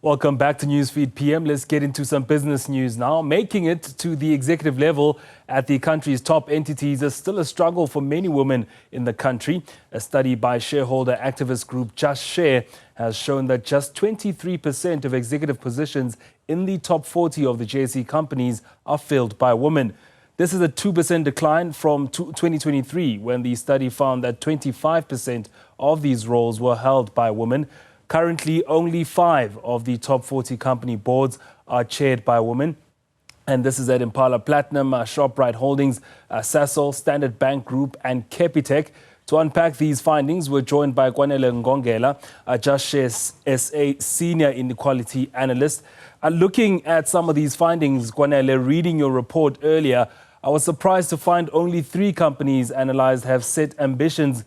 Welcome back to Newsfeed PM. Let's get into some business news now. Making it to the executive level at the country's top entities is still a struggle for many women in the country. A study by shareholder activist group Just Share has shown that just 23% of executive positions in the top 40 of the JSE companies are filled by women. This is a 2% decline from 2023, when the study found that 25% of these roles were held by women. Currently, only 5 of the top 40 company boards are chaired by women. And this is at Impala Platinum, Shoprite Holdings, Sasol, Standard Bank Group and Capitec. To unpack these findings, we're joined by Kwanele Ngogela, Just Share SA senior inequality analyst. Looking at some of these findings, Kwanele, reading your report earlier, I was surprised to find only 3 companies analyzed have set ambitions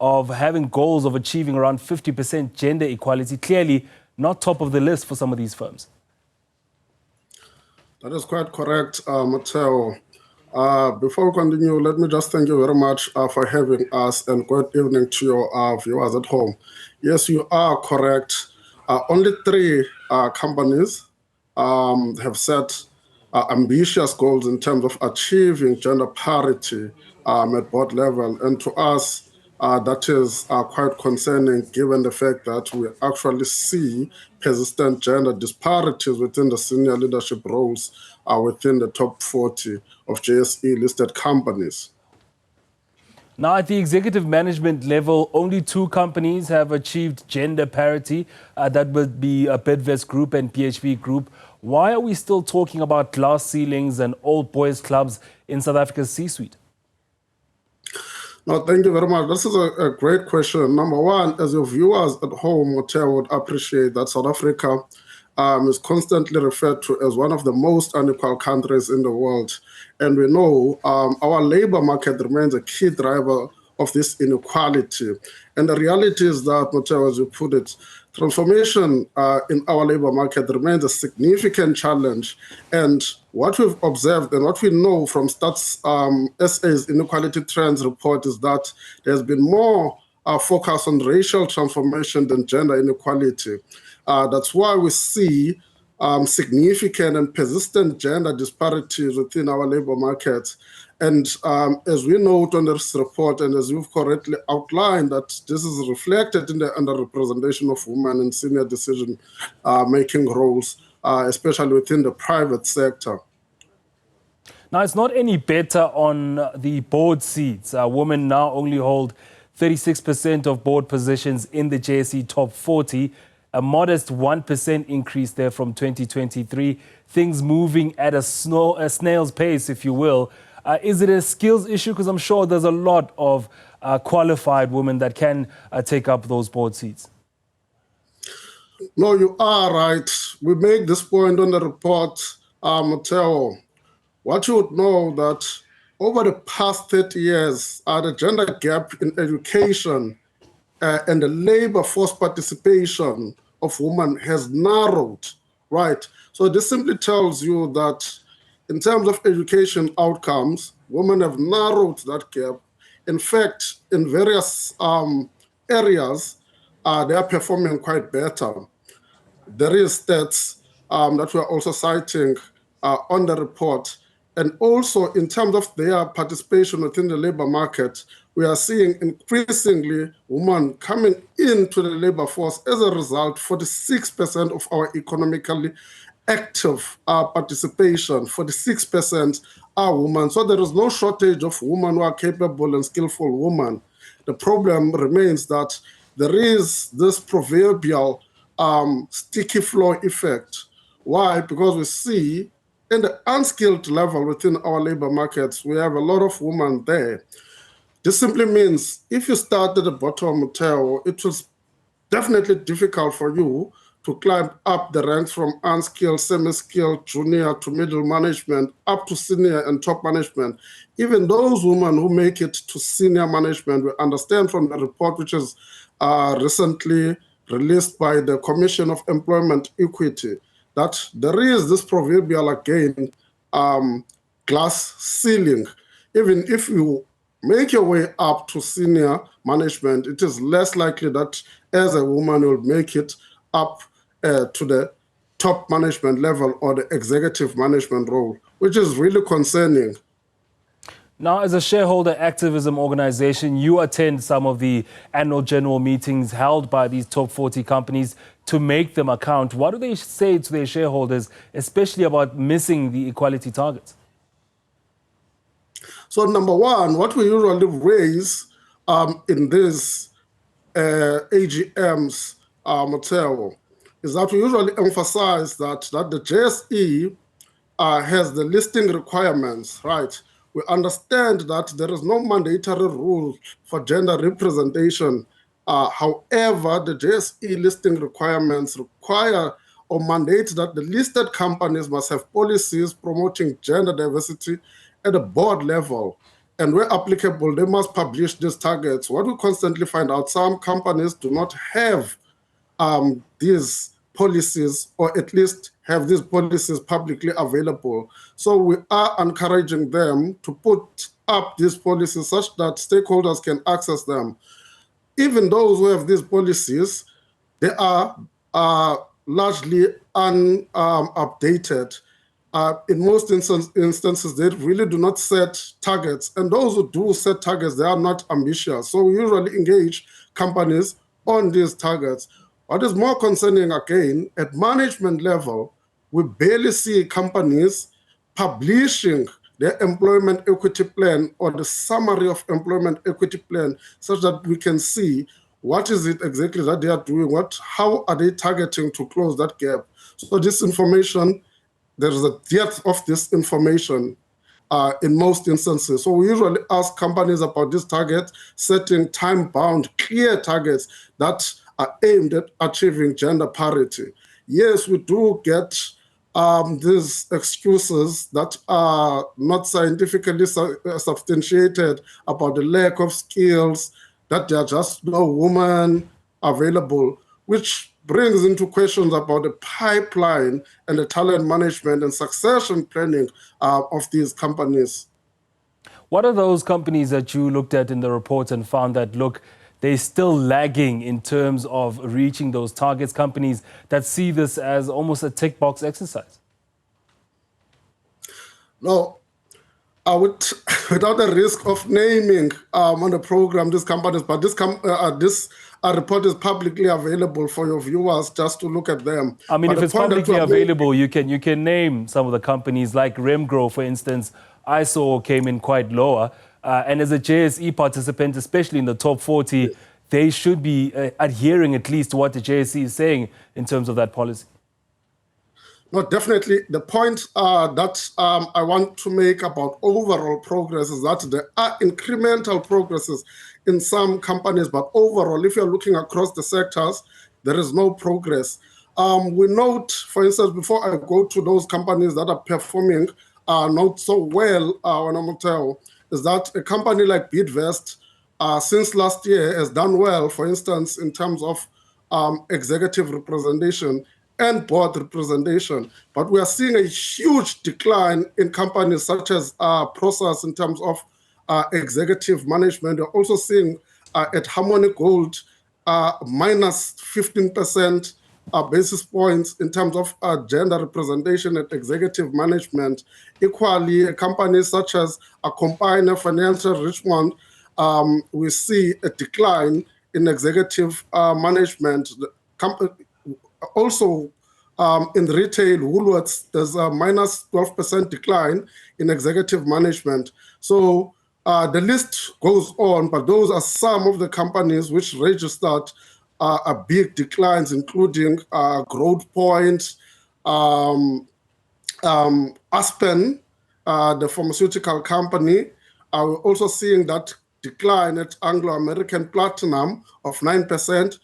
of having goals of achieving around 50% gender equality. Clearly not top of the list for some of these firms. That is quite correct, Matteo. Before we continue, let me just thank you very much for having us, and good evening to your viewers at home. Yes, you are correct. Only 3 companies have set ambitious goals in terms of achieving gender parity at board level. And to us, that is quite concerning, given the fact that we actually see persistent gender disparities within the senior leadership roles within the top 40 of JSE listed companies. Now, at the executive management level, only 2 companies have achieved gender parity. That would be Bidvest Group and PHP Group. Why are we still talking about glass ceilings and old boys clubs in South Africa's C-suite? No, thank you very much. This is a great question. Number one, as your viewers at home, Matteo, would appreciate that South Africa is constantly referred to as one of the most unequal countries in the world. And we know our labor market remains a key driver of this inequality. And the reality is that, Matteo, as you put it, transformation in our labor market remains a significant challenge. And what we've observed and what we know from Stats SA's Inequality Trends report is that there's been more focus on racial transformation than gender inequality. That's why we see significant and persistent gender disparities within our labor markets. And as we note on this report, and as you've correctly outlined, that this is reflected in the underrepresentation of women in senior decision-making roles, especially within the private sector. Now, it's not any better on the board seats. Women now only hold 36% of board positions in the JSE top 40, a modest 1% increase there from 2023. Things moving at a snail's pace, if you will. Is it a skills issue? Because I'm sure there's a lot of qualified women that can take up those board seats. No, you are right. We make this point on the report, Matteo. What you would know that over the past 30 years, the gender gap in education and the labor force participation of women has narrowed, right? So this simply tells you that in terms of education outcomes, women have narrowed that gap. In fact, in various areas, they are performing quite better. There is stats that we are also citing on the report. And also, in terms of their participation within the labor market, we are seeing increasingly women coming into the labor force. As a result, 46% of our economically active participation, 46% are women. So there is no shortage of women who are capable and skillful women. The problem remains that there is this proverbial sticky floor effect. Why? Because we see in the unskilled level within our labor markets, we have a lot of women there. This simply means if you start at the bottom, Matteo, it was definitely difficult for you to climb up the ranks from unskilled, semi-skilled, junior to middle management, up to senior and top management. Even those women who make it to senior management, we understand from the report which is recently released by the Commission of Employment Equity, that there is this proverbial, again, glass ceiling. Even if you make your way up to senior management, it is less likely that as a woman you'll make it up to the top management level or the executive management role, which is really concerning. Now, as a shareholder activism organization, you attend some of the annual general meetings held by these top 40 companies to make them account. What do they say to their shareholders, especially about missing the equality targets? So number one, what we usually raise in these AGMs, Mateo, is that we usually emphasize that the JSE has the listing requirements, right? We understand that there is no mandatory rule for gender representation. However, the JSE listing requirements require or mandate that the listed companies must have policies promoting gender diversity at a board level. And where applicable, they must publish these targets. What we constantly find out, some companies do not have these policies, or at least have these policies publicly available. So we are encouraging them to put up these policies such that stakeholders can access them. Even those who have these policies, they are largely unupdated. In most instances, they really do not set targets. And those who do set targets, they are not ambitious. So we usually engage companies on these targets. What is more concerning, again, at management level, we barely see companies publishing their employment equity plan or the summary of employment equity plan such that we can see what is it exactly that they are doing, how are they targeting to close that gap. So this information, there is a depth of this information in most instances. So we usually ask companies about this target, setting time-bound, clear targets that are aimed at achieving gender parity. Yes, we do get these excuses that are not scientifically substantiated about the lack of skills, that there are just no women available, which brings into questions about the pipeline and the talent management and succession planning of these companies. What are those companies that you looked at in the report and found that, look, they're still lagging in terms of reaching those targets, companies that see this as almost a tick box exercise? No, I would, without the risk of naming on the program these companies, but this report is publicly available for your viewers just to look at them. I mean, if it's publicly available, you can name some of the companies like Remgro, for instance. I saw came in quite lower. And as a JSE participant, especially in the top 40, they should be adhering at least to what the JSE is saying in terms of that policy. No, definitely. The point that I want to make about overall progress is that there are incremental progresses in some companies, but overall, if you're looking across the sectors, there is no progress. We note, for instance, before I go to those companies that are performing not so well, is that a company like Bidvest, since last year, has done well, for instance, in terms of executive representation and board representation. But we are seeing a huge decline in companies such as Process in terms of executive management. We're also seeing at Harmony Gold minus 15% basis points in terms of gender representation at executive management. Equally, companies such as Combiner Financial Richmond, we see a decline in executive management. Also, in retail, Woolworths, there's a minus 12% decline in executive management. So the list goes on, but those are some of the companies which registered big declines, including Growth Point, Aspen, the pharmaceutical company. We're also seeing that decline at Anglo American Platinum of 9%.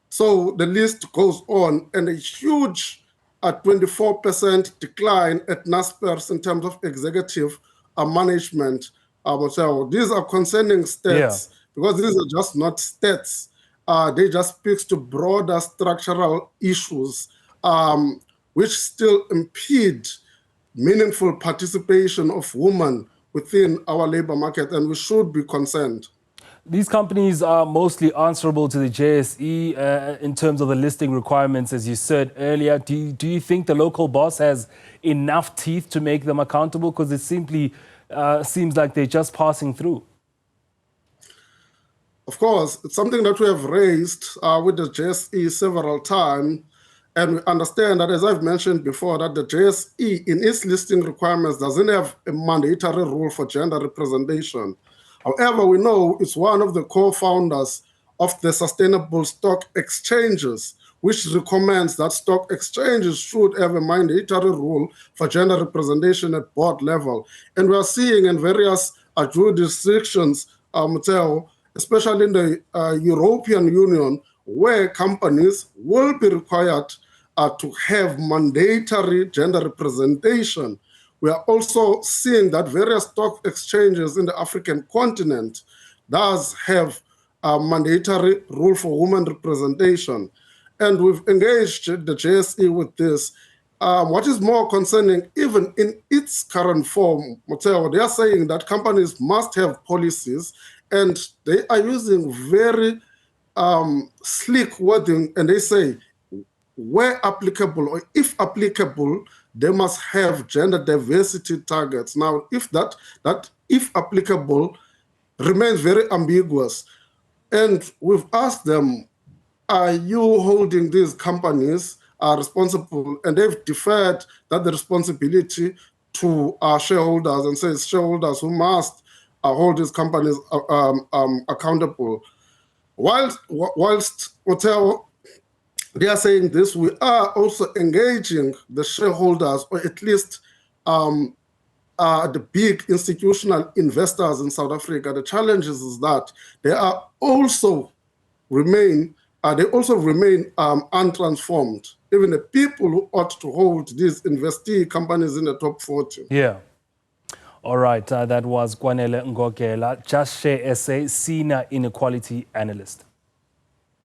So the list goes on, and a huge 24% decline at Naspers in terms of executive management. So these are concerning stats, because these are just not stats. They just speak to broader structural issues which still impede meaningful participation of women within our labor market, and we should be concerned. These companies are mostly answerable to the JSE in terms of the listing requirements, as you said earlier. Do you think the local boss has enough teeth to make them accountable? Because it simply seems like they're just passing through. Of course, it's something that we have raised with the JSE several times. And we understand that, as I've mentioned before, that the JSE in its listing requirements doesn't have a mandatory rule for gender representation. However, we know it's one of the co-founders of the Sustainable Stock Exchanges, which recommends that stock exchanges should have a mandatory rule for gender representation at board level. And we are seeing in various jurisdictions, especially in the European Union, where companies will be required to have mandatory gender representation. We are also seeing that various stock exchanges in the African continent does have a mandatory rule for women representation. And we've engaged the JSE with this. What is more concerning, even in its current form, they are saying that companies must have policies, and they are using very sleek wording, and they say, where applicable or if applicable, they must have gender diversity targets. Now, if that if applicable remains very ambiguous, and we've asked them, are you holding these companies responsible? And they've deferred that the responsibility to our shareholders and says shareholders who must hold these companies accountable. Whilst they are saying this, we are also engaging the shareholders, or at least the big institutional investors in South Africa. The challenge is that they also remain untransformed. Even the people who ought to hold these investee companies in the top 40. Yeah. All right. That was Kwanele Ngogela, Just Share SA, Senior Inequality Analyst.